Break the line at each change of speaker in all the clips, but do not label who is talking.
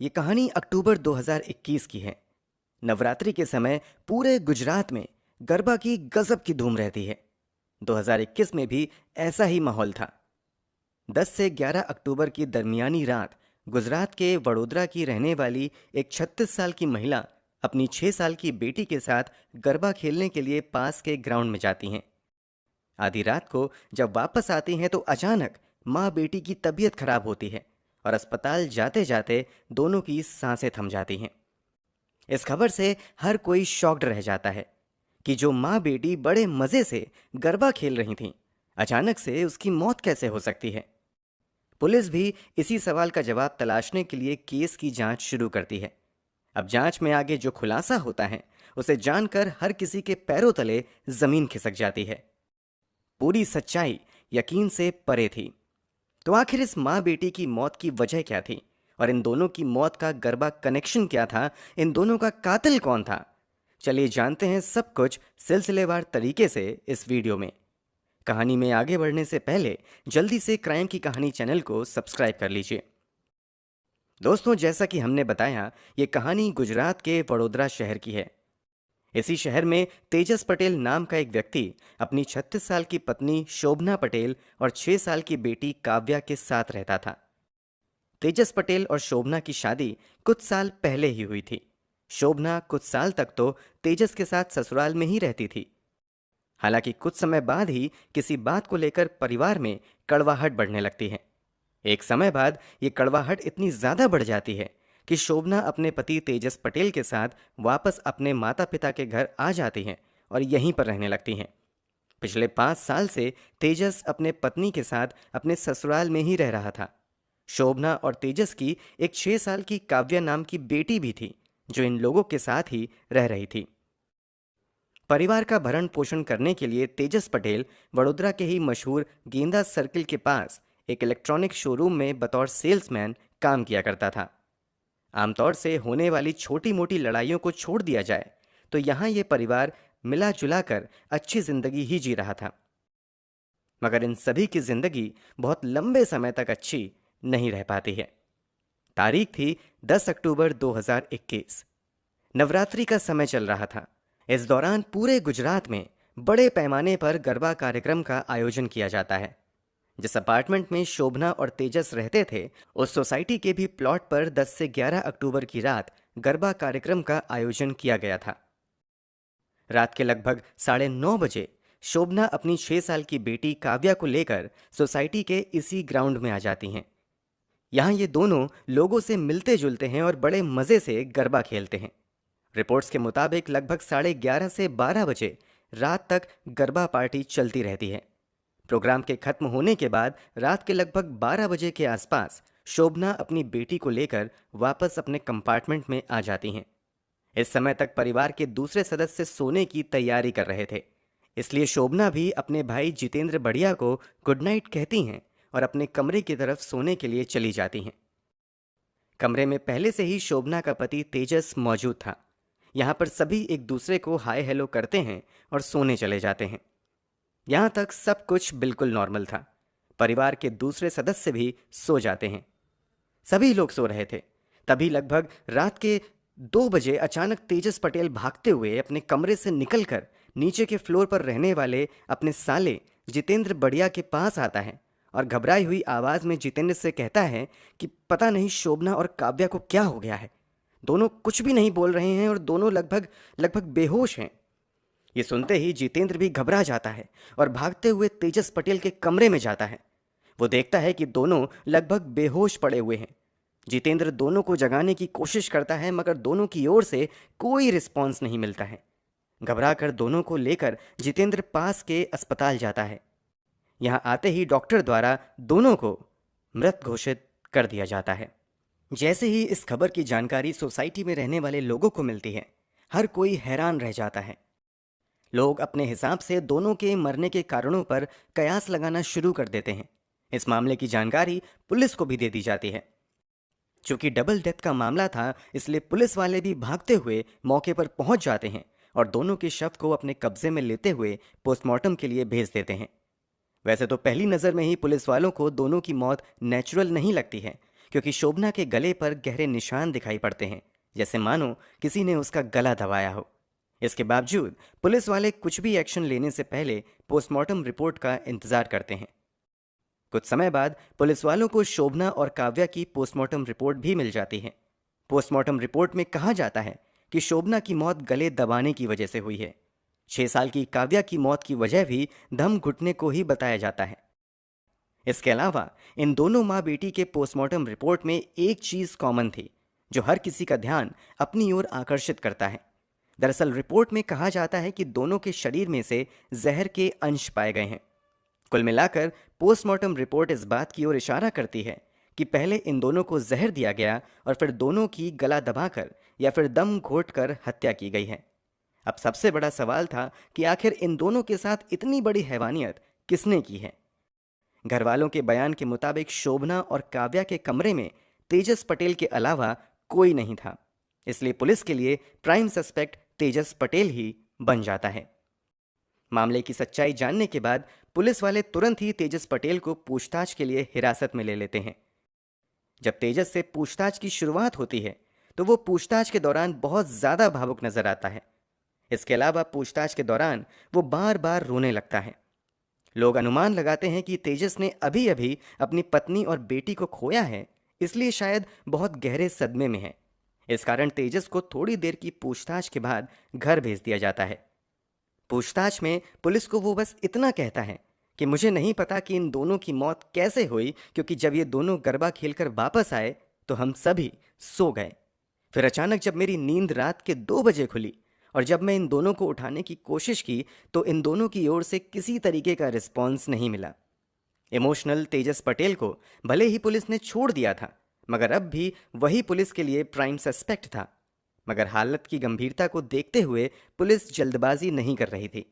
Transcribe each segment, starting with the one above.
ये कहानी अक्टूबर 2021 की है। नवरात्रि के समय पूरे गुजरात में गरबा की गजब की धूम रहती है। 2021 में भी ऐसा ही माहौल था। 10 से 11 अक्टूबर की दरमियानी रात गुजरात के वडोदरा की रहने वाली एक 36 साल की महिला अपनी 6 साल की बेटी के साथ गरबा खेलने के लिए पास के ग्राउंड में जाती हैं। आधी रात को जब वापस आती हैं तो अचानक माँ बेटी की तबीयत खराब होती है और अस्पताल जाते जाते दोनों की सांसें थम जाती हैं। इस खबर से हर कोई शॉक्ड रह जाता है कि जो माँ बेटी बड़े मज़े से गरबा खेल रही थीं, अचानक से उसकी मौत कैसे हो सकती है। पुलिस भी इसी सवाल का जवाब तलाशने के लिए केस की जांच शुरू करती है। अब जांच में आगे जो खुलासा होता है उसे जानकर हर किसी के पैरों तले जमीन खिसक जाती है। पूरी सच्चाई यकीन से परे थी। तो आखिर इस माँ बेटी की मौत की वजह क्या थी और इन दोनों की मौत का गरबा कनेक्शन क्या था, इन दोनों का कातिल कौन था? चलिए जानते हैं सब कुछ सिलसिलेवार तरीके से इस वीडियो में। कहानी में आगे बढ़ने से पहले जल्दी से क्राइम की कहानी चैनल को सब्सक्राइब कर लीजिए। दोस्तों, जैसा कि हमने बताया, ये कहानी गुजरात के वडोदरा शहर की है। इसी शहर में तेजस पटेल नाम का एक व्यक्ति अपनी 36 साल की पत्नी शोभना पटेल और 6 साल की बेटी काव्या के साथ रहता था। तेजस पटेल और शोभना की शादी कुछ साल पहले ही हुई थी। शोभना कुछ साल तक तो तेजस के साथ ससुराल में ही रहती थी। हालांकि कुछ समय बाद ही किसी बात को लेकर परिवार में कड़वाहट बढ़ने लगती है। एक समय बाद ये कड़वाहट इतनी ज़्यादा बढ़ जाती है कि शोभना अपने पति तेजस पटेल के साथ वापस अपने माता पिता के घर आ जाती हैं और यहीं पर रहने लगती हैं। पिछले 5 साल से तेजस अपने पत्नी के साथ अपने ससुराल में ही रह रहा था। शोभना और तेजस की एक 6 साल की काव्या नाम की बेटी भी थी, जो इन लोगों के साथ ही रह रही थी। परिवार का भरण पोषण करने के लिए तेजस पटेल वडोदरा के ही मशहूर गेंदा सर्किल के पास एक इलेक्ट्रॉनिक शोरूम में बतौर सेल्समैन काम किया करता था। आमतौर से होने वाली छोटी मोटी लड़ाइयों को छोड़ दिया जाए तो यहाँ ये परिवार मिला जुला कर अच्छी जिंदगी ही जी रहा था। मगर इन सभी की जिंदगी बहुत लंबे समय तक अच्छी नहीं रह पाती है। तारीख थी 10 अक्टूबर 2021। नवरात्रि का समय चल रहा था। इस दौरान पूरे गुजरात में बड़े पैमाने पर गरबा कार्यक्रम का आयोजन किया जाता है। जिस अपार्टमेंट में शोभना और तेजस रहते थे, उस सोसाइटी के भी प्लॉट पर 10 से 11 अक्टूबर की रात गरबा कार्यक्रम का आयोजन किया गया था। रात के लगभग 9:30 बजे शोभना अपनी 6 साल की बेटी काव्या को लेकर सोसाइटी के इसी ग्राउंड में आ जाती हैं। यहाँ ये दोनों लोगों से मिलते जुलते हैं और बड़े मज़े से गरबा खेलते हैं। रिपोर्ट्स के मुताबिक लगभग 11:30 से 12 बजे रात तक गरबा पार्टी चलती रहती है। प्रोग्राम के खत्म होने के बाद रात के लगभग 12 बजे के आसपास शोभना अपनी बेटी को लेकर वापस अपने कंपार्टमेंट में आ जाती हैं। इस समय तक परिवार के दूसरे सदस्य सोने की तैयारी कर रहे थे, इसलिए शोभना भी अपने भाई जितेंद्र बढ़िया को गुड नाइट कहती हैं और अपने कमरे की तरफ सोने के लिए चली जाती हैं। कमरे में पहले से ही शोभना का पति तेजस मौजूद था। यहाँ पर सभी एक दूसरे को हाय हेलो करते हैं और सोने चले जाते हैं। यहाँ तक सब कुछ बिल्कुल नॉर्मल था। परिवार के दूसरे सदस्य भी सो जाते हैं। सभी लोग सो रहे थे। तभी लगभग रात के 2 बजे अचानक तेजस पटेल भागते हुए अपने कमरे से निकलकर नीचे के फ्लोर पर रहने वाले अपने साले जितेंद्र बढ़िया के पास आता है और घबराई हुई आवाज़ में जितेंद्र से कहता है कि पता नहीं शोभना और काव्या को क्या हो गया है। दोनों कुछ भी नहीं बोल रहे हैं और दोनों लगभग बेहोश हैं। ये सुनते ही जितेंद्र भी घबरा जाता है और भागते हुए तेजस पटेल के कमरे में जाता है। वो देखता है कि दोनों लगभग बेहोश पड़े हुए हैं। जितेंद्र दोनों को जगाने की कोशिश करता है, मगर दोनों की ओर से कोई रिस्पॉन्स नहीं मिलता है। घबराकर दोनों को लेकर जितेंद्र पास के अस्पताल जाता है। यहाँ आते ही डॉक्टर द्वारा दोनों को मृत घोषित कर दिया जाता है। जैसे ही इस खबर की जानकारी सोसाइटी में रहने वाले लोगों को मिलती है, हर कोई हैरान रह जाता है। लोग अपने हिसाब से दोनों के मरने के कारणों पर कयास लगाना शुरू कर देते हैं। इस मामले की जानकारी पुलिस को भी दे दी जाती है। चूंकि डबल डेथ का मामला था, इसलिए पुलिस वाले भी भागते हुए मौके पर पहुंच जाते हैं और दोनों के शव को अपने कब्जे में लेते हुए पोस्टमार्टम के लिए भेज देते हैं। वैसे तो पहली नज़र में ही पुलिस वालों को दोनों की मौत नेचुरल नहीं लगती है, क्योंकि शोभना के गले पर गहरे निशान दिखाई पड़ते हैं, जैसे मानो किसी ने उसका गला दबाया हो। इसके बावजूद पुलिस वाले कुछ भी एक्शन लेने से पहले पोस्टमार्टम रिपोर्ट का इंतजार करते हैं। कुछ समय बाद पुलिस वालों को शोभना और काव्या की पोस्टमार्टम रिपोर्ट भी मिल जाती है। पोस्टमार्टम रिपोर्ट में कहा जाता है कि शोभना की मौत गले दबाने की वजह से हुई है। 6 साल की काव्या की मौत की वजह भी दम घुटने को ही बताया जाता है। इसके अलावा इन दोनों माँ बेटी के पोस्टमार्टम रिपोर्ट में एक चीज कॉमन थी जो हर किसी का ध्यान अपनी ओर आकर्षित करता है। दरअसल रिपोर्ट में कहा जाता है कि दोनों के शरीर में से जहर के अंश पाए गए हैं। कुल मिलाकर पोस्टमार्टम रिपोर्ट इस बात की ओर इशारा करती है कि पहले इन दोनों को जहर दिया गया और फिर दोनों की गला दबाकर या फिर दम घोटकर हत्या की गई है। अब सबसे बड़ा सवाल था कि आखिर इन दोनों के साथ इतनी बड़ी हैवानियत किसने की है। घर वालों के बयान के मुताबिक शोभना और काव्या के कमरे में तेजस पटेल के अलावा कोई नहीं था, इसलिए पुलिस के लिए प्राइम सस्पेक्ट तेजस पटेल ही बन जाता है। मामले की सच्चाई जानने के बाद पुलिस वाले तुरंत ही तेजस पटेल को पूछताछ के लिए हिरासत में ले लेते हैं। जब तेजस से पूछताछ की शुरुआत होती है तो वो पूछताछ के दौरान बहुत ज्यादा भावुक नजर आता है। इसके अलावा पूछताछ के दौरान वो बार बार रोने लगता है। लोग अनुमान लगाते हैं कि तेजस ने अभी अभी अपनी पत्नी और बेटी को खोया है, इसलिए शायद बहुत गहरे सदमे में है। इस कारण तेजस को थोड़ी देर की पूछताछ के बाद घर भेज दिया जाता है। पूछताछ में पुलिस को वो बस इतना कहता है कि मुझे नहीं पता कि इन दोनों की मौत कैसे हुई, क्योंकि जब ये दोनों गरबा खेलकर वापस आए तो हम सभी सो गए। फिर अचानक जब मेरी नींद रात के 2 बजे खुली और जब मैं इन दोनों को उठाने की कोशिश की तो इन दोनों की ओर से किसी तरीके का रिस्पॉन्स नहीं मिला। इमोशनल तेजस पटेल को भले ही पुलिस ने छोड़ दिया था, मगर अब भी वही पुलिस के लिए प्राइम सस्पेक्ट था। मगर हालत की गंभीरता को देखते हुए पुलिस जल्दबाजी नहीं कर रही थी।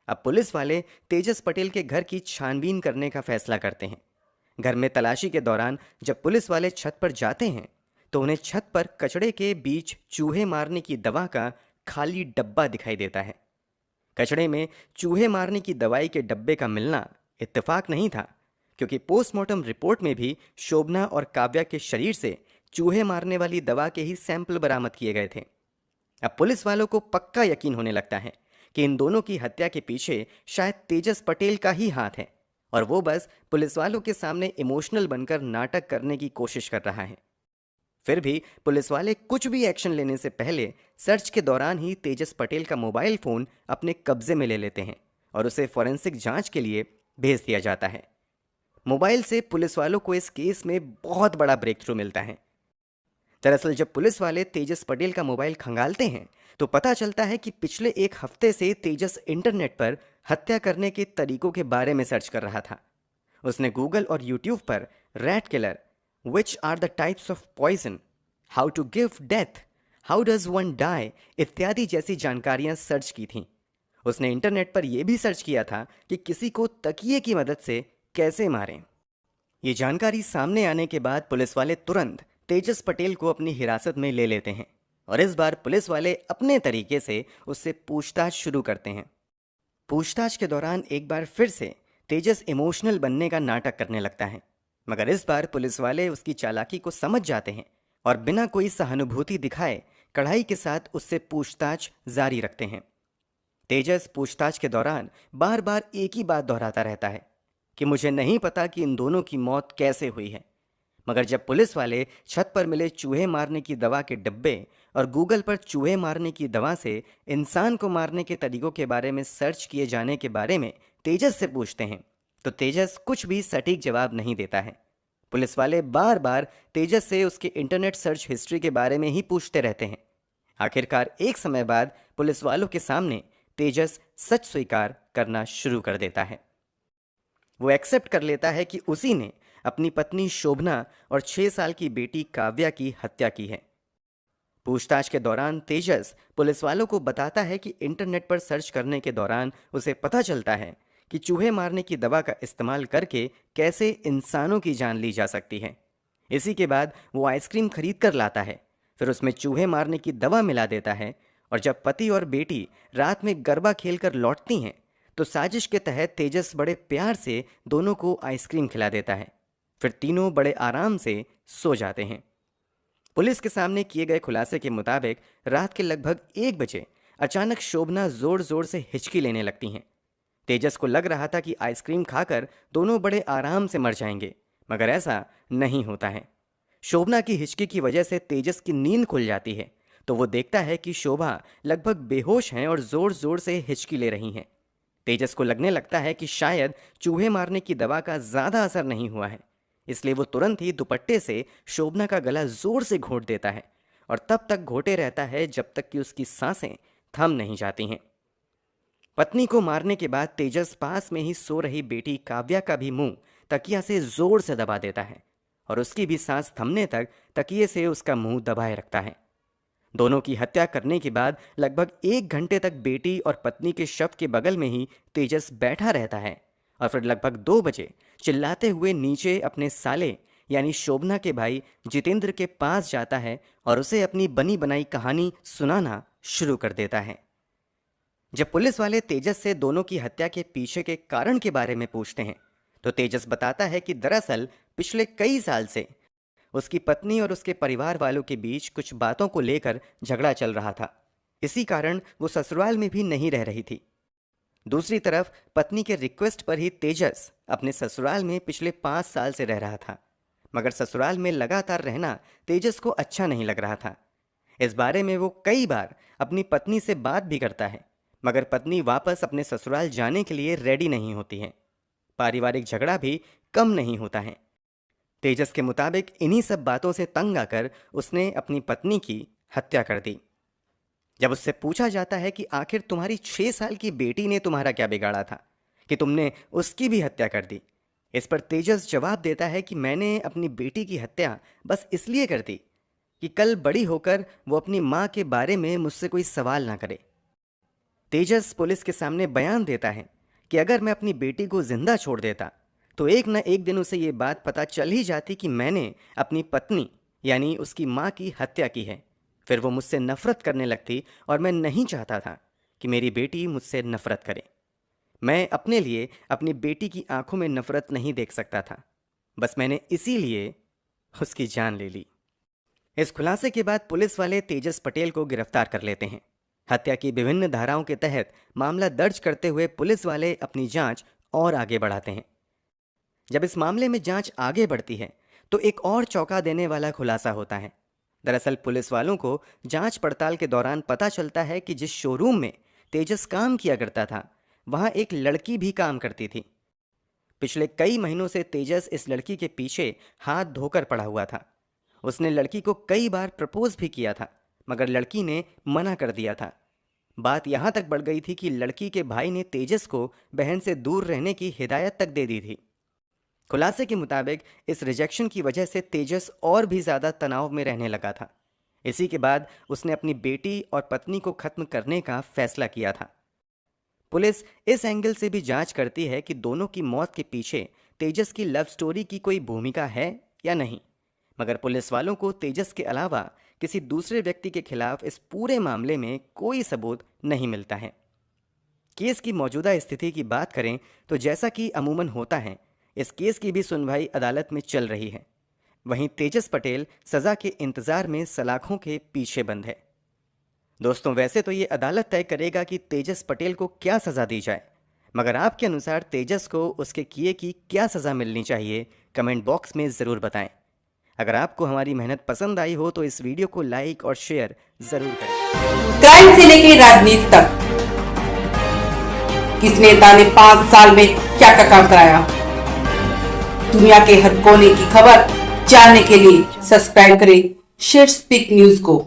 अब पुलिस वाले तेजस पटेल के घर की छानबीन करने का फैसला करते हैं। घर में तलाशी के दौरान जब पुलिस वाले छत पर जाते हैं तो उन्हें छत पर कचड़े के बीच चूहे मारने की दवा का खाली डब्बा दिखाई देता है। कचड़े में चूहे मारने की दवाई के डब्बे का मिलना इत्तेफाक नहीं था, क्योंकि पोस्टमार्टम रिपोर्ट में भी शोभना और काव्या के शरीर से चूहे मारने वाली दवा के ही सैंपल बरामद किए गए थे। अब पुलिस वालों को पक्का यकीन होने लगता है कि इन दोनों की हत्या के पीछे शायद तेजस पटेल का ही हाथ है और वो बस पुलिस वालों के सामने इमोशनल बनकर नाटक करने की कोशिश कर रहा है। फिर भी पुलिस वाले कुछ भी एक्शन लेने से पहले सर्च के दौरान ही तेजस पटेल का मोबाइल फोन अपने कब्जे में ले लेते हैं और उसे फॉरेंसिक जांच के लिए भेज दिया जाता है। मोबाइल से पुलिस वालों को इस केस में बहुत बड़ा ब्रेक थ्रू मिलता है। दरअसल जब पुलिस वाले तेजस पटेल का मोबाइल खंगालते हैं तो पता चलता है कि पिछले 1 हफ्ते से तेजस इंटरनेट पर हत्या करने के तरीकों के बारे में सर्च कर रहा था। उसने गूगल और यूट्यूब पर rat killer, which are the types of poison, how to give death, how does one die इत्यादि जैसी जानकारियां सर्च की थीं। उसने इंटरनेट पर यह भी सर्च किया था कि किसी को तकिए की मदद से कैसे मारें। ये जानकारी सामने आने के बाद पुलिस वाले तुरंत तेजस पटेल को अपनी हिरासत में ले लेते हैं और इस बार पुलिस वाले अपने तरीके से उससे पूछताछ शुरू करते हैं। पूछताछ के दौरान एक बार फिर से तेजस इमोशनल बनने का नाटक करने लगता है, मगर इस बार पुलिस वाले उसकी चालाकी को समझ जाते हैं और बिना कोई सहानुभूति दिखाए कड़ाई के साथ उससे पूछताछ जारी रखते हैं। तेजस पूछताछ के दौरान बार बार एक ही बात दोहराता रहता है कि मुझे नहीं पता कि इन दोनों की मौत कैसे हुई है। मगर जब पुलिस वाले छत पर मिले चूहे मारने की दवा के डब्बे और गूगल पर चूहे मारने की दवा से इंसान को मारने के तरीकों के बारे में सर्च किए जाने के बारे में तेजस से पूछते हैं तो तेजस कुछ भी सटीक जवाब नहीं देता है। पुलिस वाले बार बार तेजस से उसके इंटरनेट सर्च हिस्ट्री के बारे में ही पूछते रहते हैं। आखिरकार एक समय बाद पुलिस वालों के सामने तेजस सच स्वीकार करना शुरू कर देता है। वो एक्सेप्ट कर लेता है कि उसी ने अपनी पत्नी शोभना और 6 साल की बेटी काव्या की हत्या की है। पूछताछ के दौरान तेजस पुलिस वालों को बताता है कि इंटरनेट पर सर्च करने के दौरान उसे पता चलता है कि चूहे मारने की दवा का इस्तेमाल करके कैसे इंसानों की जान ली जा सकती है। इसी के बाद वो आइसक्रीम खरीद कर लाता है, फिर उसमें चूहे मारने की दवा मिला देता है और जब पति और बेटी रात में गरबा खेलकर लौटती हैं तो साजिश के तहत तेजस बड़े प्यार से दोनों को आइसक्रीम खिला देता है। फिर तीनों बड़े आराम से सो जाते हैं। पुलिस के सामने किए गए खुलासे के मुताबिक रात के लगभग 1 बजे अचानक शोभना जोर जोर से हिचकी लेने लगती हैं। तेजस को लग रहा था कि आइसक्रीम खाकर दोनों बड़े आराम से मर जाएंगे, मगर ऐसा नहीं होता है। शोभना की हिचकी की वजह से तेजस की नींद खुल जाती है, तो वो देखता है कि शोभा लगभग बेहोश हैं और जोर जोर से हिचकी ले रही हैं। तेजस को लगने लगता है कि शायद चूहे मारने की दवा का ज़्यादा असर नहीं हुआ है, इसलिए वो तुरंत ही दुपट्टे से शोभना का गला जोर से घोंट देता है और तब तक घोंटे रहता है जब तक कि उसकी सांसें थम नहीं जाती हैं। पत्नी को मारने के बाद तेजस पास में ही सो रही बेटी काव्या का भी मुंह तकिया से जोर से दबा देता है और उसकी भी सांस थमने तक तकिए से उसका मुंह दबाए रखता है। दोनों की हत्या करने के बाद लगभग 1 घंटे तक बेटी और पत्नी के शव के बगल में ही तेजस बैठा रहता है और फिर लगभग 2 बजे चिल्लाते हुए नीचे अपने साले यानी शोभना के भाई जितेंद्र के पास जाता है और उसे अपनी बनी बनाई कहानी सुनाना शुरू कर देता है। जब पुलिस वाले तेजस से दोनों की हत्या के पीछे के कारण के बारे में पूछते हैं तो तेजस बताता है कि दरअसल पिछले कई साल से उसकी पत्नी और उसके परिवार वालों के बीच कुछ बातों को लेकर झगड़ा चल रहा था। इसी कारण वो ससुराल में भी नहीं रह रही थी। दूसरी तरफ पत्नी के रिक्वेस्ट पर ही तेजस अपने ससुराल में पिछले 5 साल से रह रहा था, मगर ससुराल में लगातार रहना तेजस को अच्छा नहीं लग रहा था। इस बारे में वो कई बार अपनी पत्नी से बात भी करता है, मगर पत्नी वापस अपने ससुराल जाने के लिए रेडी नहीं होती है। पारिवारिक झगड़ा भी कम नहीं होता है। तेजस के मुताबिक इन्हीं सब बातों से तंग आकर उसने अपनी पत्नी की हत्या कर दी। जब उससे पूछा जाता है कि आखिर तुम्हारी 6 साल की बेटी ने तुम्हारा क्या बिगाड़ा था कि तुमने उसकी भी हत्या कर दी, इस पर तेजस जवाब देता है कि मैंने अपनी बेटी की हत्या बस इसलिए कर दी कि कल बड़ी होकर वो अपनी माँ के बारे में मुझसे कोई सवाल ना करे। तेजस पुलिस के सामने बयान देता है कि अगर मैं अपनी बेटी को जिंदा छोड़ देता तो एक न एक दिन उसे ये बात पता चल ही जाती कि मैंने अपनी पत्नी यानी उसकी माँ की हत्या की है। फिर वो मुझसे नफरत करने लगती और मैं नहीं चाहता था कि मेरी बेटी मुझसे नफरत करे। मैं अपने लिए अपनी बेटी की आंखों में नफरत नहीं देख सकता था, बस मैंने इसीलिए उसकी जान ले ली। इस खुलासे के बाद पुलिस वाले तेजस पटेल को गिरफ्तार कर लेते हैं। हत्या की विभिन्न धाराओं के तहत मामला दर्ज करते हुए पुलिस वाले अपनी जांच और आगे बढ़ाते हैं। जब इस मामले में जांच आगे बढ़ती है तो एक और चौंका देने वाला खुलासा होता है। दरअसल पुलिस वालों को जांच पड़ताल के दौरान पता चलता है कि जिस शोरूम में तेजस काम किया करता था वहां एक लड़की भी काम करती थी। पिछले कई महीनों से तेजस इस लड़की के पीछे हाथ धोकर पड़ा हुआ था। उसने लड़की को कई बार प्रपोज भी किया था, मगर लड़की ने मना कर दिया था। बात यहां तक बढ़ गई थी कि लड़की के भाई ने तेजस को बहन से दूर रहने की हिदायत तक दे दी थी। खुलासे के मुताबिक इस रिजेक्शन की वजह से तेजस और भी ज़्यादा तनाव में रहने लगा था। इसी के बाद उसने अपनी बेटी और पत्नी को खत्म करने का फैसला किया था। पुलिस इस एंगल से भी जांच करती है कि दोनों की मौत के पीछे तेजस की लव स्टोरी की कोई भूमिका है या नहीं, मगर पुलिस वालों को तेजस के अलावा किसी दूसरे व्यक्ति के खिलाफ इस पूरे मामले में कोई सबूत नहीं मिलता है। केस की मौजूदा स्थिति की बात करें तो जैसा कि अमूमन होता है, इस केस की भी सुनवाई अदालत में चल रही है। वहीं तेजस पटेल सजा के इंतजार में सलाखों के पीछे बंद है। दोस्तों, वैसे तो ये अदालत तय करेगा कि तेजस पटेल को क्या सजा दी जाए, मगर आपके अनुसार तेजस को उसके किए की क्या सजा मिलनी चाहिए, कमेंट बॉक्स में ज़रूर बताएं। अगर आपको हमारी मेहनत पसंद आई हो तो इस वीडियो को लाइक और शेयर जरूर करें।
क्राइम से लेकर राजनीति तक किस नेता ने 5 साल में क्या क्या काम कराया, दुनिया के हर कोने की खबर जानने के लिए सब्सक्राइब करें शेयर स्पीक न्यूज को।